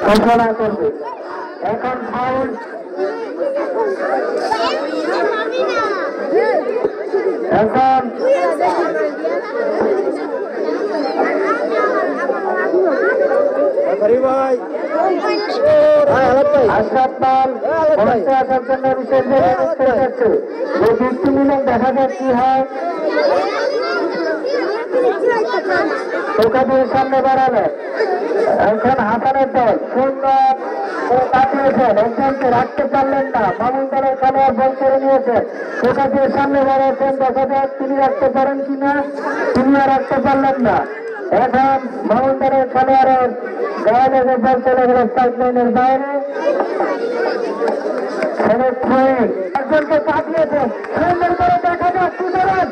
ঘোষণা করবে। এখন ফাউল, এখন আশরাফ পাল মঞ্চে আসার জন্য বিশেষ যাচ্ছে। যে বৃত্তি মিলন দেখা যাক কি হয়। টোকা দিয়ে সামনে বাড়ালেন। এখন হাসানের দল সুন্দর কাটিয়েছেন, একজনকে রাখতে পারলেন না। মামুন দলের খেলোয়াড় বল করে নিয়েছেন, টোকা দিয়ে সামনে বাড়াচ্ছেন। দেখা যাক তিনি রাখতে পারেন কিনা, তিনিও রাখতে পারলেন না। এখন মামুন দলের খেলোয়াড়ের গায়ে লেগে বল চলে গেল স্ট্রাইক লাইনের বাইরে। একজনকে কাটিয়েছেন, সুন্দর করে দেখা যাক কি করেন।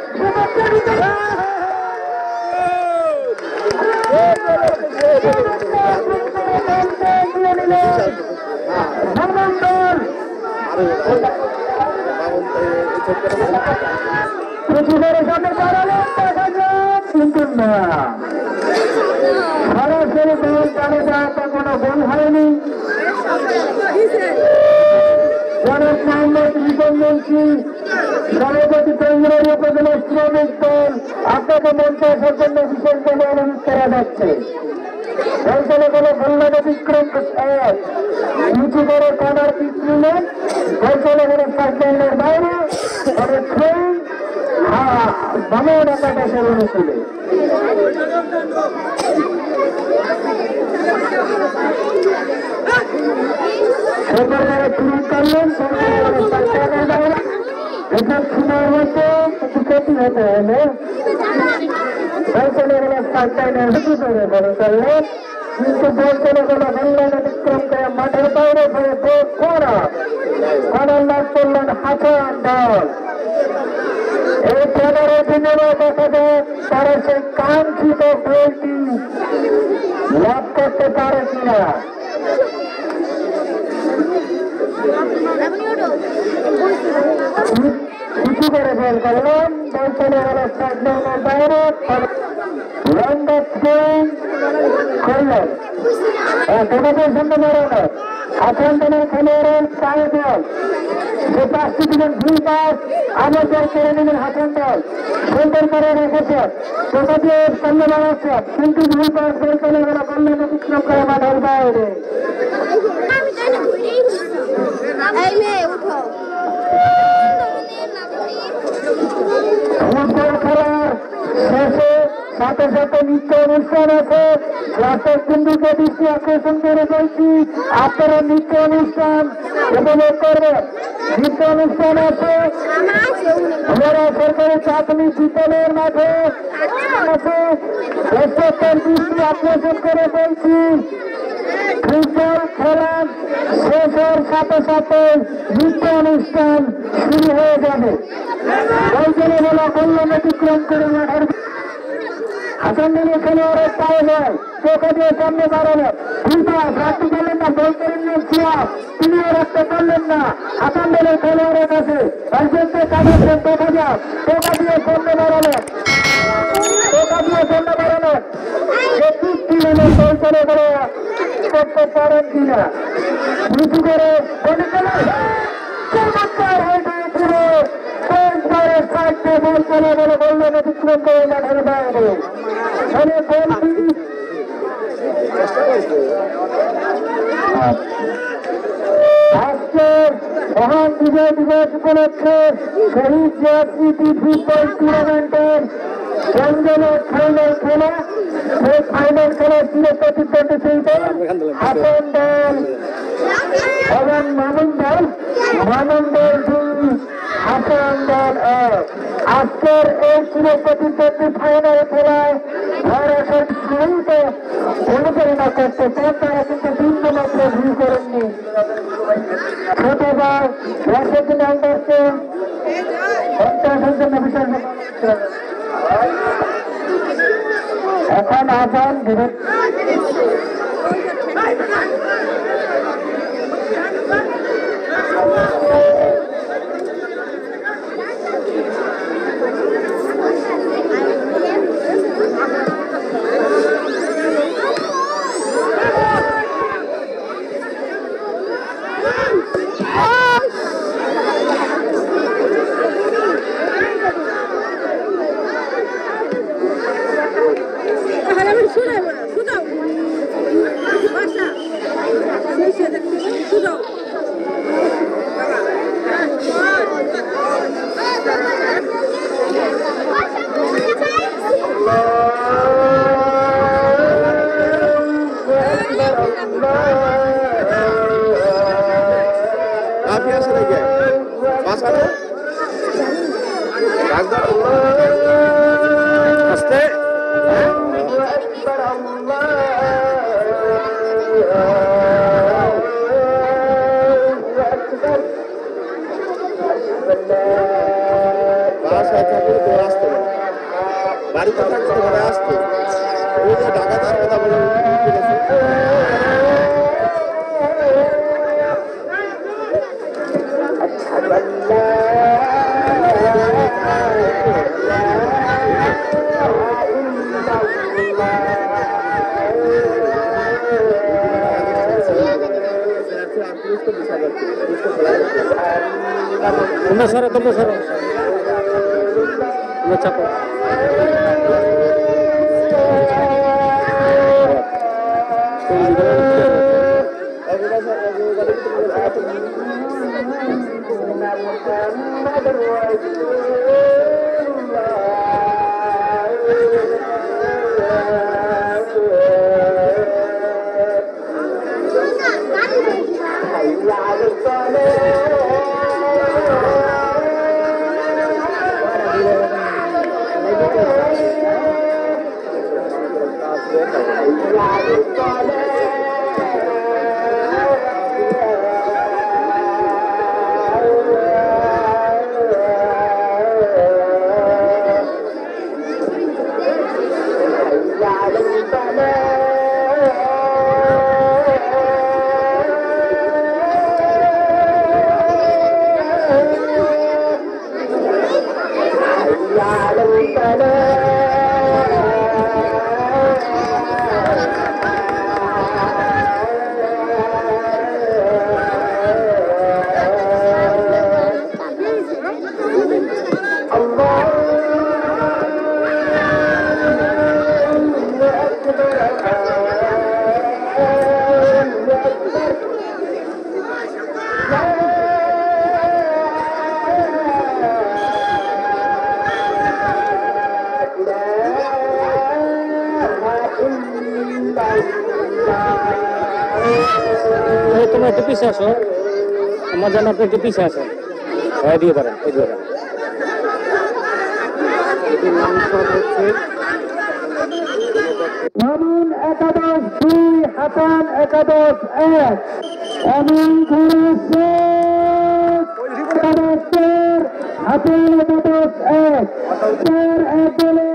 কিন্তু না, সরাসরি গোল চালে যাওয়াটা কোনো গোল হয়নি। জনাব মোহাম্মদ রিপন মুন্সি, সভাপতি চন্দ্রী উপজেলা শ্রমিক দল, আপনাকে মঞ্চে আসার জন্য বিশেষভাবে অনুরোধ করা যাচ্ছে। বল চলে গেল গোললাইন অতিক্রম নিচু করে কর্নার পিচ নিলেন, বল চলে গেল ফার্স্ট লাইনের বাইরে। বামে ডাকাটা সেগুলো তুলে সরকারের শুরু করলেন। এসব সময়ের মধ্যে কিছু ক্ষতি হতে হলে বল চলে গেল ফার্স্ট লাইনের হুচু করে বলে করলেন, কিন্তু বল চলে গেল গোললাইন অতিক্রম করে মাঠের বাইরে কর্নার লাভ করলেন হাসান দল। এই খেলার বিনিময়ে দেখা যায় তারা সেই কাঙ্ক্ষিত গোলটি লাভ করতে পারে কিনা। কিছু করে বল করলেন, বল চলে গেল স্টাডিয়ামের বাইরে। করলেন তোমাদের সামনে বেরোনো হাসান দলের খেলোয়াড়ের চায় বল, যে পাঁচটি দিলেন দুই পাস আবার বল করে নিলেন হাসান দল, সুন্দর করে রেখেছেন, টোকা দিয়ে সামনে বাড়াচ্ছেন, কিন্তু দুই পাস বল চলে গেল গোললাইন অতিক্রম করে মাঠের বাইরে। ফুটবল খেলার শেষে সাথে সাথে নৃত্য অনুষ্ঠান আছে। দর্শক বিন্দুকে দৃষ্টি আকর্ষণ করে বলছি, আপনারা নৃত্য অনুষ্ঠান উপভোগ করবেন। নৃত্য অনুষ্ঠান আছে আমরা সরকারি প্রাথমিক বিদ্যালয়ের মাঠে আছে। দর্শকদের দৃষ্টি আকর্ষণ করে বলছি, ফুটবল খেলা শেষের সাথে সাথে নৃত্য অনুষ্ঠান শুরু হয়ে যাবে। বলছেন বলা কল্যাণ অতিক্রম করে মাঠের হাসান দলের খেলোয়াড়ের পায়ে যায়, চোখে দিয়ে সামনে বাড়ানো রাখতে পারলেন না, বল করে নিয়ে সিয়াব, তিনিও রাখতে পারলেন না। হাসান দলের খেলোয়াড়ের কাছে কাটাচ্ছেন, দেখা যাক টোকা দিয়ে সামনে বাড়ালেন, টোকা দিয়ে সামনে বাড়ালেন, বল চলে গেলে করতে পারেন কিনা নিচু করে চমৎকার হয়ে গিয়েছিল। বল চলে গেলে বললেন অতিক্রম করে মাঠের বাইরে। আজকে মহান বিজয় দিবস উপলক্ষে শহীদ জিয়া স্মৃতি ফুটবল টুর্নামেন্টের ফাইনাল খেলা, সেই ফাইনাল খেলার চির প্রতিদ্বন্দ্বী হাসান দল এবং মামুন দল, মামুন দল 2 হাসান দল 1। আজকের এই চির প্রতিদ্বন্দ্বী ফাইনাল খেলায় সরাসরি শুরুতে অনুপ্রেরণা করতে চান, তারা কিন্তু বিন্দুমাত্র ভুল করেননি। ছোটবার রাশেদ নাম্বারকে 50 জন্য বিশেষ এখন আসান আপনি আসে নাকি বাসাটা আসতে বাসায় থাকলে তো আসতো না, বাড়িতে থাকতে ঘরে আসতো। ওই যে ঢাকা তার কথা বলে তোমরা সরো চাপো তোমরা একটু পিছিয়ে আসো, আমার যেন আপনি একটু পিছিয়ে আসেন। দিয়ে পারেন মামুন একাদশ 2, হাসান একাদশ 1। অমিন ঘুরেছে হাসান একাদশ 1। 4-1 গোলে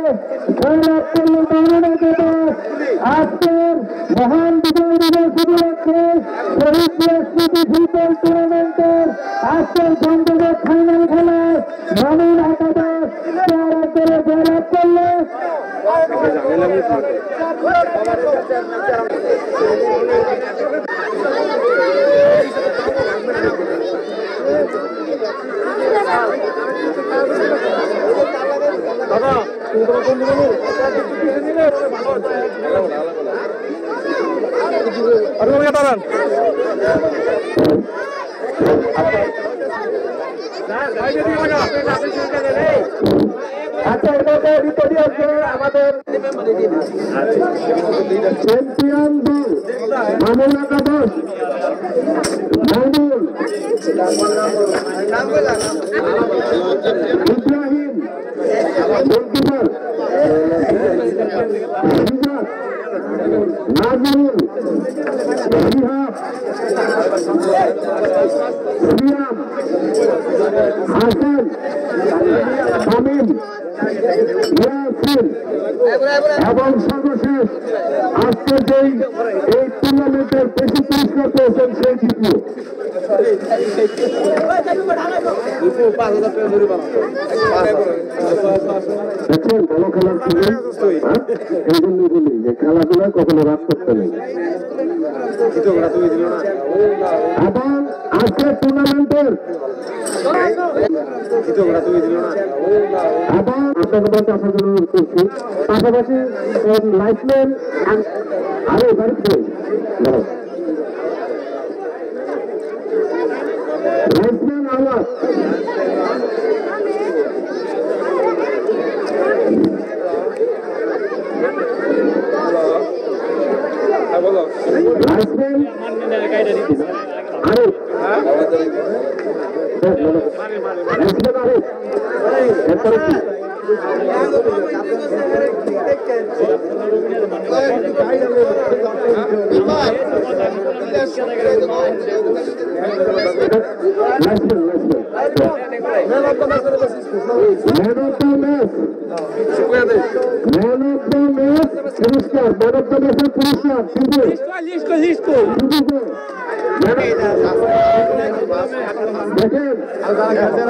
জয়লাভ করল মামুন একাদশ। আজকের মহান বিজয় দিবস উপলক্ষে শহীদ স্মৃতি ফুটবল টুর্নামেন্টের আজকের সংযোগের ফাইনাল খেলায় মামুন একাদশ 4-1 গোলে জয়লাভ করল। আচ্ছা, এটাকে রিপোর্ট আছে আমাদের চ্যাম্পিয়ন দল মামুন একাদশ। মামুন ইব্রাহিম গোলকিপার, নাজমুল, শিহাব, সিয়াম, হাসান, শামীম, ইয়াসিন এবং সর্বশেষ আজকে যেই এই টুর্নামেন্টের বেশি পুরস্কার পেয়েছেন সেই জিতল। দেখছেন ভালো খেলার ছিলেন, এই জন্য বলি যে খেলাধুলায় কখনো রাত করতে নেই। এবং আজকের টুর্নামেন্টের এবং আপনাদের আসার জন্য অনুরোধ করছি। পাশাপাশি লাইফম্যান আরে বাড়িতে লাইফম্যান আওয়াজ লাইফম্যান আরিফ আরিফ এরপরে কি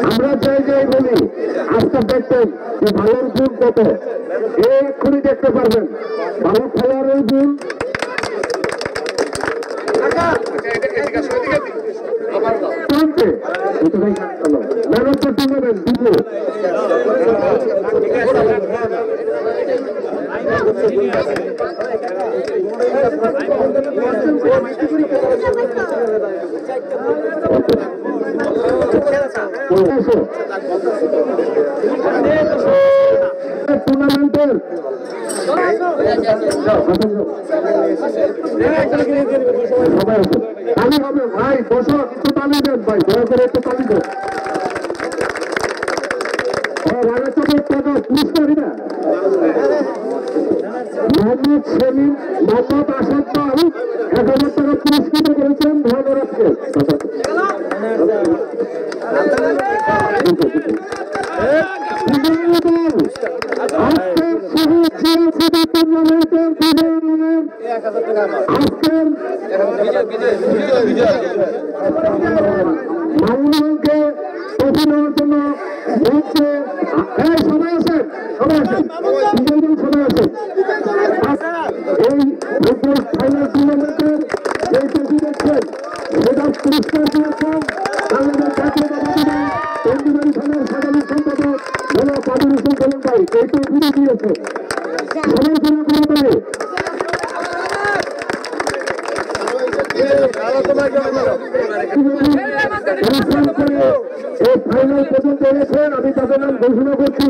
আমরা জায়গায় বলি আজকে দেখতেন যে ভালোর গুণ কত এক্ষুনি দেখতে পারবেন ভালো খেলোয়াড়ের গুণ ম্যান অফ দ্য টুর্নামেন্ট দুটো টুর্নামেন্টের তালি হবে ভাই বসো একটু তালি দেন ভাই দয়া করে একটু তালি দেন পুরস্কারই না মোহাম্মদ সেলিম মোহাম্মদ আসাদ পাল ১,০০০ টাকা পুরস্কৃত করেছেন ধর্মরাজকে মামুনকে ট্রফি নেওয়ার জন্য বলছে সবাই আছেন সবাই আছেন সবাই আছেন এই ফুটবল ফাইনাল টুর্নামেন্টের যে ট্রফি দেখছেন সেটা পুরস্কার দিয়েছেন বাংলাদেশ জাতীয়তাবাদী চন্ডীগড় থানার সাধারণ সম্পাদক হল কাদের হোসেন কলম ভাই এই ট্রফিটা দিয়েছে সমালোচনা করে পারে এই ফাইনাল পর্যন্ত এনেছেন আমি তাদের নাম ঘোষণা করছি।